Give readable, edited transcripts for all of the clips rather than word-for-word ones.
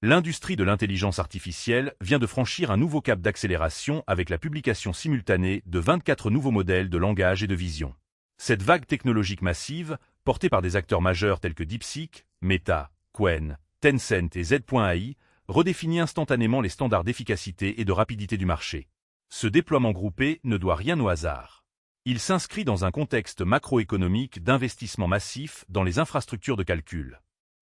L'industrie de l'intelligence artificielle vient de franchir un nouveau cap d'accélération avec la publication simultanée de 24 nouveaux modèles de langage et de vision. Cette vague technologique massive, portée par des acteurs majeurs tels que DeepSeek, Meta, Qwen, Tencent et Z.ai, redéfinit instantanément les standards d'efficacité et de rapidité du marché. Ce déploiement groupé ne doit rien au hasard. Il s'inscrit dans un contexte macroéconomique d'investissement massif dans les infrastructures de calcul.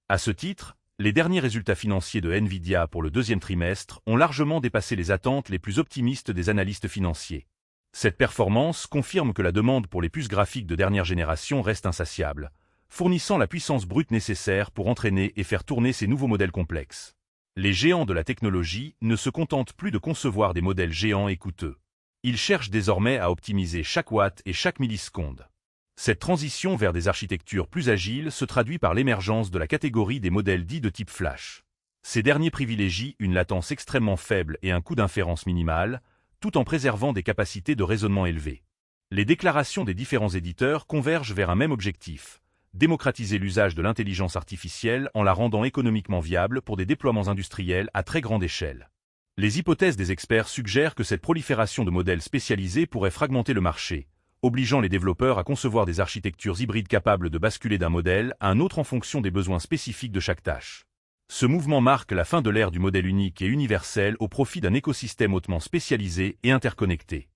À ce titre, les derniers résultats financiers de Nvidia pour le deuxième trimestre ont largement dépassé les attentes les plus optimistes des analystes financiers. Cette performance confirme que la demande pour les puces graphiques de dernière génération reste insatiable, fournissant la puissance brute nécessaire pour entraîner et faire tourner ces nouveaux modèles complexes. Les géants de la technologie ne se contentent plus de concevoir des modèles géants et coûteux. Ils cherchent désormais à optimiser chaque watt et chaque milliseconde. Cette transition vers des architectures plus agiles se traduit par l'émergence de la catégorie des modèles dits de type flash. Ces derniers privilégient une latence extrêmement faible et un coût d'inférence minimal, tout en préservant des capacités de raisonnement élevées. Les déclarations des différents éditeurs convergent vers un même objectif: démocratiser l'usage de l'intelligence artificielle en la rendant économiquement viable pour des déploiements industriels à très grande échelle. Les hypothèses des experts suggèrent que cette prolifération de modèles spécialisés pourrait fragmenter le marché, obligeant les développeurs à concevoir des architectures hybrides capables de basculer d'un modèle à un autre en fonction des besoins spécifiques de chaque tâche. Ce mouvement marque la fin de l'ère du modèle unique et universel au profit d'un écosystème hautement spécialisé et interconnecté.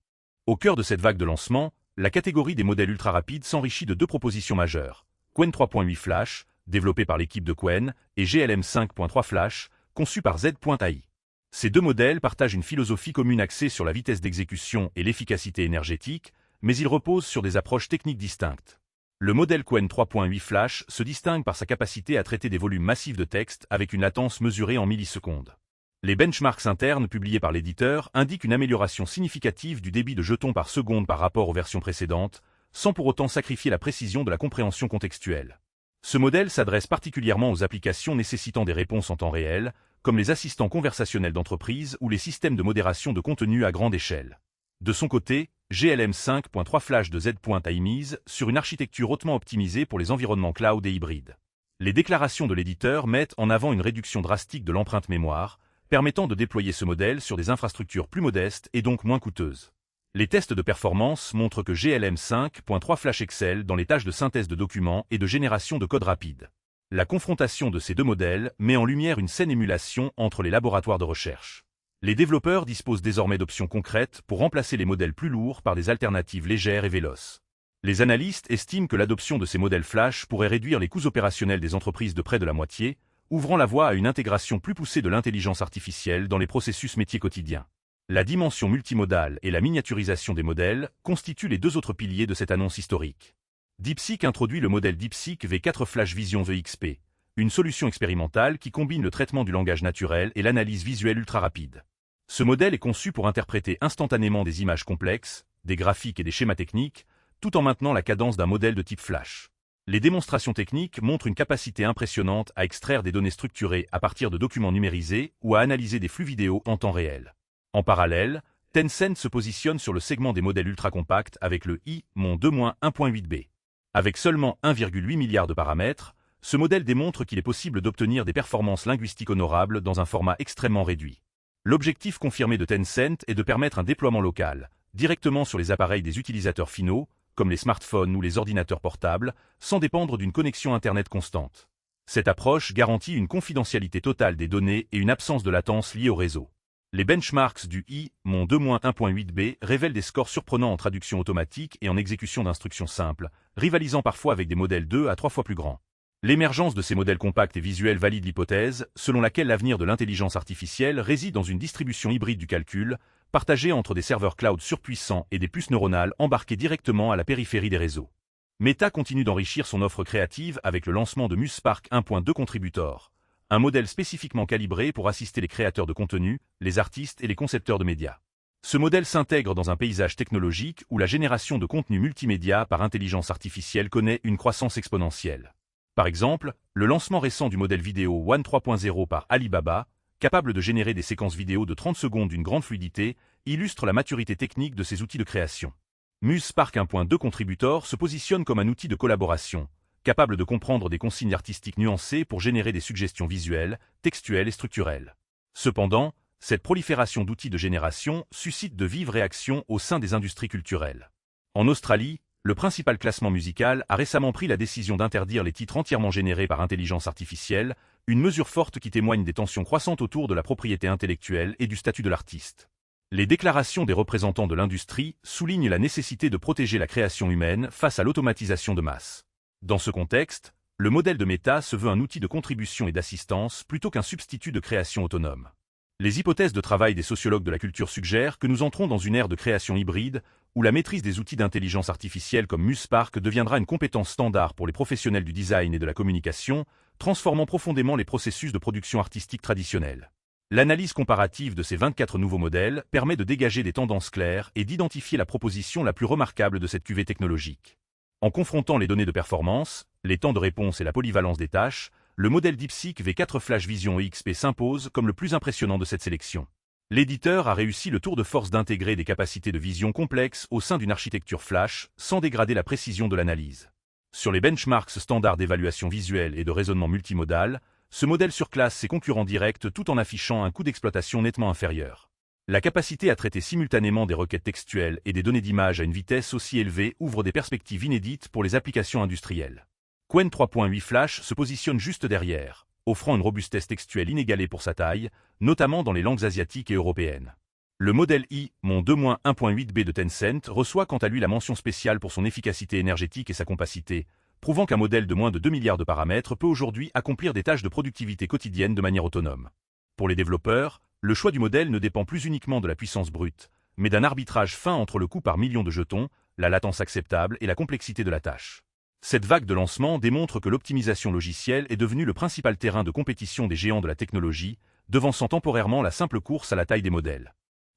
Au cœur de cette vague de lancement, la catégorie des modèles ultra rapides s'enrichit de deux propositions majeures: Qwen 3.8 Flash, développé par l'équipe de Qwen, et GLM 5.3 Flash, conçu par Z.ai. Ces deux modèles partagent une philosophie commune axée sur la vitesse d'exécution et l'efficacité énergétique, mais ils reposent sur des approches techniques distinctes. Le modèle Qwen 3.8 Flash se distingue par sa capacité à traiter des volumes massifs de texte avec une latence mesurée en millisecondes. Les benchmarks internes publiés par l'éditeur indiquent une amélioration significative du débit de jetons par seconde par rapport aux versions précédentes, sans pour autant sacrifier la précision de la compréhension contextuelle. Ce modèle s'adresse particulièrement aux applications nécessitant des réponses en temps réel, comme les assistants conversationnels d'entreprise ou les systèmes de modération de contenu à grande échelle. De son côté, GLM 5.3 Flash de Z.ai mise sur une architecture hautement optimisée pour les environnements cloud et hybrides. Les déclarations de l'éditeur mettent en avant une réduction drastique de l'empreinte mémoire, permettant de déployer ce modèle sur des infrastructures plus modestes et donc moins coûteuses. Les tests de performance montrent que GLM 5.3 Flash excelle dans les tâches de synthèse de documents et de génération de code rapide. La confrontation de ces deux modèles met en lumière une saine émulation entre les laboratoires de recherche. Les développeurs disposent désormais d'options concrètes pour remplacer les modèles plus lourds par des alternatives légères et véloces. Les analystes estiment que l'adoption de ces modèles Flash pourrait réduire les coûts opérationnels des entreprises de près de la moitié, ouvrant la voie à une intégration plus poussée de l'intelligence artificielle dans les processus métiers quotidiens. La dimension multimodale et la miniaturisation des modèles constituent les deux autres piliers de cette annonce historique. DeepSeek introduit le modèle DeepSeek V4 Flash Vision VXP, une solution expérimentale qui combine le traitement du langage naturel et l'analyse visuelle ultra rapide. Ce modèle est conçu pour interpréter instantanément des images complexes, des graphiques et des schémas techniques, tout en maintenant la cadence d'un modèle de type Flash. Les démonstrations techniques montrent une capacité impressionnante à extraire des données structurées à partir de documents numérisés ou à analyser des flux vidéo en temps réel. En parallèle, Tencent se positionne sur le segment des modèles ultra compacts avec le i-2-1.8b. Avec seulement 1,8 milliard de paramètres, ce modèle démontre qu'il est possible d'obtenir des performances linguistiques honorables dans un format extrêmement réduit. L'objectif confirmé de Tencent est de permettre un déploiement local, directement sur les appareils des utilisateurs finaux, comme les smartphones ou les ordinateurs portables, sans dépendre d'une connexion Internet constante. Cette approche garantit une confidentialité totale des données et une absence de latence liée au réseau. Les benchmarks du i-2-1.8b révèlent des scores surprenants en traduction automatique et en exécution d'instructions simples, rivalisant parfois avec des modèles 2 à 3 fois plus grands. L'émergence de ces modèles compacts et visuels valide l'hypothèse selon laquelle l'avenir de l'intelligence artificielle réside dans une distribution hybride du calcul, partagée entre des serveurs cloud surpuissants et des puces neuronales embarquées directement à la périphérie des réseaux. Meta continue d'enrichir son offre créative avec le lancement de MuseSpark 1.2 Contributor, un modèle spécifiquement calibré pour assister les créateurs de contenu, les artistes et les concepteurs de médias. Ce modèle s'intègre dans un paysage technologique où la génération de contenu multimédia par intelligence artificielle connaît une croissance exponentielle. Par exemple, le lancement récent du modèle vidéo One 3.0 par Alibaba, capable de générer des séquences vidéo de 30 secondes d'une grande fluidité, illustre la maturité technique de ces outils de création. MuseSpark 1.2 Contributor se positionne comme un outil de collaboration, capables de comprendre des consignes artistiques nuancées pour générer des suggestions visuelles, textuelles et structurelles. Cependant, cette prolifération d'outils de génération suscite de vives réactions au sein des industries culturelles. En Australie, le principal classement musical a récemment pris la décision d'interdire les titres entièrement générés par intelligence artificielle, une mesure forte qui témoigne des tensions croissantes autour de la propriété intellectuelle et du statut de l'artiste. Les déclarations des représentants de l'industrie soulignent la nécessité de protéger la création humaine face à l'automatisation de masse. Dans ce contexte, le modèle de Meta se veut un outil de contribution et d'assistance plutôt qu'un substitut de création autonome. Les hypothèses de travail des sociologues de la culture suggèrent que nous entrons dans une ère de création hybride, où la maîtrise des outils d'intelligence artificielle comme MuseSpark deviendra une compétence standard pour les professionnels du design et de la communication, transformant profondément les processus de production artistique traditionnels. L'analyse comparative de ces 24 nouveaux modèles permet de dégager des tendances claires et d'identifier la proposition la plus remarquable de cette cuvée technologique. En confrontant les données de performance, les temps de réponse et la polyvalence des tâches, le modèle DeepSeek V4 Flash Vision EXP s'impose comme le plus impressionnant de cette sélection. L'éditeur a réussi le tour de force d'intégrer des capacités de vision complexes au sein d'une architecture Flash, sans dégrader la précision de l'analyse. Sur les benchmarks standards d'évaluation visuelle et de raisonnement multimodal, ce modèle surclasse ses concurrents directs tout en affichant un coût d'exploitation nettement inférieur. La capacité à traiter simultanément des requêtes textuelles et des données d'image à une vitesse aussi élevée ouvre des perspectives inédites pour les applications industrielles. Qwen 3.8 Flash se positionne juste derrière, offrant une robustesse textuelle inégalée pour sa taille, notamment dans les langues asiatiques et européennes. Le modèle i-Mon 2-1.8b de Tencent reçoit quant à lui la mention spéciale pour son efficacité énergétique et sa compacité, prouvant qu'un modèle de moins de 2 milliards de paramètres peut aujourd'hui accomplir des tâches de productivité quotidienne de manière autonome. Pour les développeurs, le choix du modèle ne dépend plus uniquement de la puissance brute, mais d'un arbitrage fin entre le coût par million de jetons, la latence acceptable et la complexité de la tâche. Cette vague de lancement démontre que l'optimisation logicielle est devenue le principal terrain de compétition des géants de la technologie, devançant temporairement la simple course à la taille des modèles.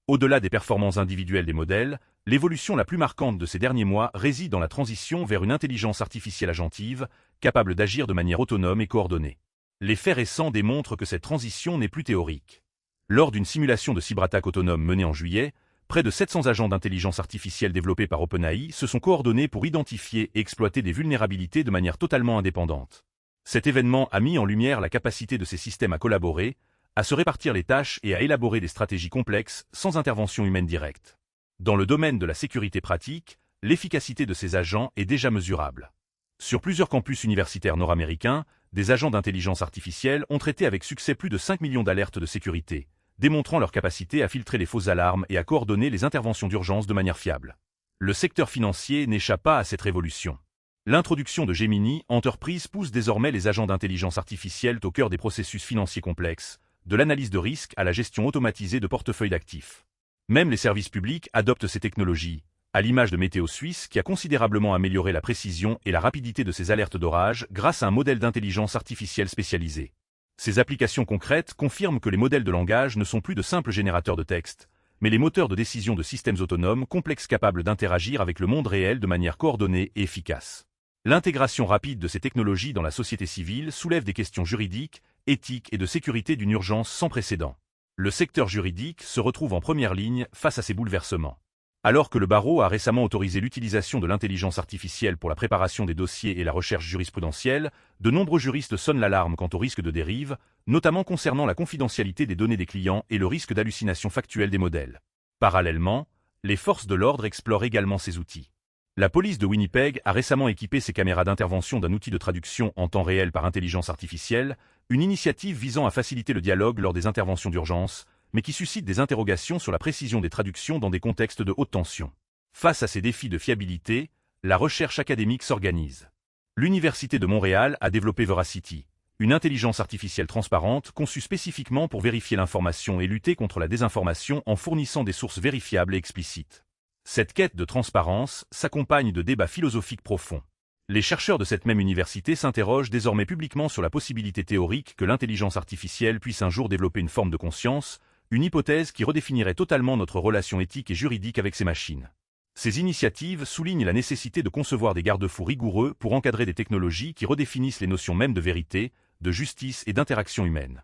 Au-delà des performances individuelles des modèles, l'évolution la plus marquante de ces derniers mois réside dans la transition vers une intelligence artificielle agentive, capable d'agir de manière autonome et coordonnée. Les faits récents démontrent que cette transition n'est plus théorique. Lors d'une simulation de cyberattaque autonome menée en juillet, près de 700 agents d'intelligence artificielle développés par OpenAI se sont coordonnés pour identifier et exploiter des vulnérabilités de manière totalement indépendante. Cet événement a mis en lumière la capacité de ces systèmes à collaborer, à se répartir les tâches et à élaborer des stratégies complexes sans intervention humaine directe. Dans le domaine de la sécurité pratique, l'efficacité de ces agents est déjà mesurable. Sur plusieurs campus universitaires nord-américains, des agents d'intelligence artificielle ont traité avec succès plus de 5 millions d'alertes de sécurité, démontrant leur capacité à filtrer les fausses alarmes et à coordonner les interventions d'urgence de manière fiable. Le secteur financier n'échappe pas à cette révolution. L'introduction de Gemini Enterprise pousse désormais les agents d'intelligence artificielle au cœur des processus financiers complexes, de l'analyse de risque à la gestion automatisée de portefeuilles d'actifs. Même les services publics adoptent ces technologies, à l'image de Météo Suisse qui a considérablement amélioré la précision et la rapidité de ses alertes d'orage grâce à un modèle d'intelligence artificielle spécialisé. Ces applications concrètes confirment que les modèles de langage ne sont plus de simples générateurs de texte, mais les moteurs de décision de systèmes autonomes complexes capables d'interagir avec le monde réel de manière coordonnée et efficace. L'intégration rapide de ces technologies dans la société civile soulève des questions juridiques, éthiques et de sécurité d'une urgence sans précédent. Le secteur juridique se retrouve en première ligne face à ces bouleversements. Alors que le barreau a récemment autorisé l'utilisation de l'intelligence artificielle pour la préparation des dossiers et la recherche jurisprudentielle, de nombreux juristes sonnent l'alarme quant au risque de dérive, notamment concernant la confidentialité des données des clients et le risque d'hallucination factuelle des modèles. Parallèlement, les forces de l'ordre explorent également ces outils. La police de Winnipeg a récemment équipé ses caméras d'intervention d'un outil de traduction en temps réel par intelligence artificielle, une initiative visant à faciliter le dialogue lors des interventions d'urgence, mais qui suscite des interrogations sur la précision des traductions dans des contextes de haute tension. Face à ces défis de fiabilité, la recherche académique s'organise. L'Université de Montréal a développé Veracity, une intelligence artificielle transparente conçue spécifiquement pour vérifier l'information et lutter contre la désinformation en fournissant des sources vérifiables et explicites. Cette quête de transparence s'accompagne de débats philosophiques profonds. Les chercheurs de cette même université s'interrogent désormais publiquement sur la possibilité théorique que l'intelligence artificielle puisse un jour développer une forme de conscience, une hypothèse qui redéfinirait totalement notre relation éthique et juridique avec ces machines. Ces initiatives soulignent la nécessité de concevoir des garde-fous rigoureux pour encadrer des technologies qui redéfinissent les notions mêmes de vérité, de justice et d'interaction humaine.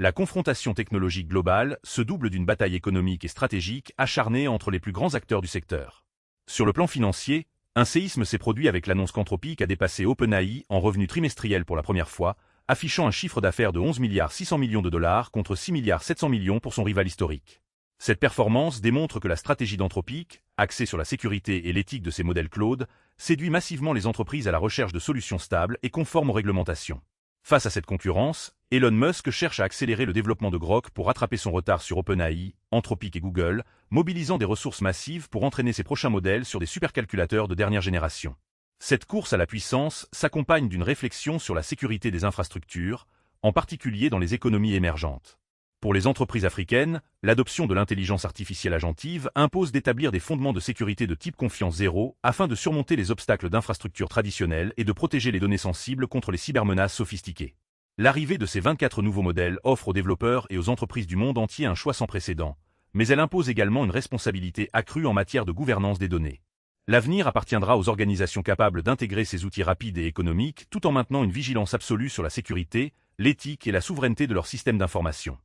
La confrontation technologique globale se double d'une bataille économique et stratégique acharnée entre les plus grands acteurs du secteur. Sur le plan financier, Un séisme s'est produit avec l'annonce qu'Anthropic a dépassé OpenAI en revenus trimestriels pour la première fois, affichant un chiffre d'affaires de 11 milliards 600 millions de dollars contre 6 milliards 700 millions pour son rival historique. Cette performance démontre que la stratégie d'Anthropic, axée sur la sécurité et l'éthique de ses modèles Claude, séduit massivement les entreprises à la recherche de solutions stables et conformes aux réglementations. Face à cette concurrence, Elon Musk cherche à accélérer le développement de Grok pour rattraper son retard sur OpenAI, Anthropic et Google, mobilisant des ressources massives pour entraîner ses prochains modèles sur des supercalculateurs de dernière génération. Cette course à la puissance s'accompagne d'une réflexion sur la sécurité des infrastructures, en particulier dans les économies émergentes. Pour les entreprises africaines, l'adoption de l'intelligence artificielle agentive impose d'établir des fondements de sécurité de type confiance zéro afin de surmonter les obstacles d'infrastructures traditionnelles et de protéger les données sensibles contre les cybermenaces sophistiquées. L'arrivée de ces 24 nouveaux modèles offre aux développeurs et aux entreprises du monde entier un choix sans précédent, mais elle impose également une responsabilité accrue en matière de gouvernance des données. L'avenir appartiendra aux organisations capables d'intégrer ces outils rapides et économiques tout en maintenant une vigilance absolue sur la sécurité, l'éthique et la souveraineté de leur système d'information.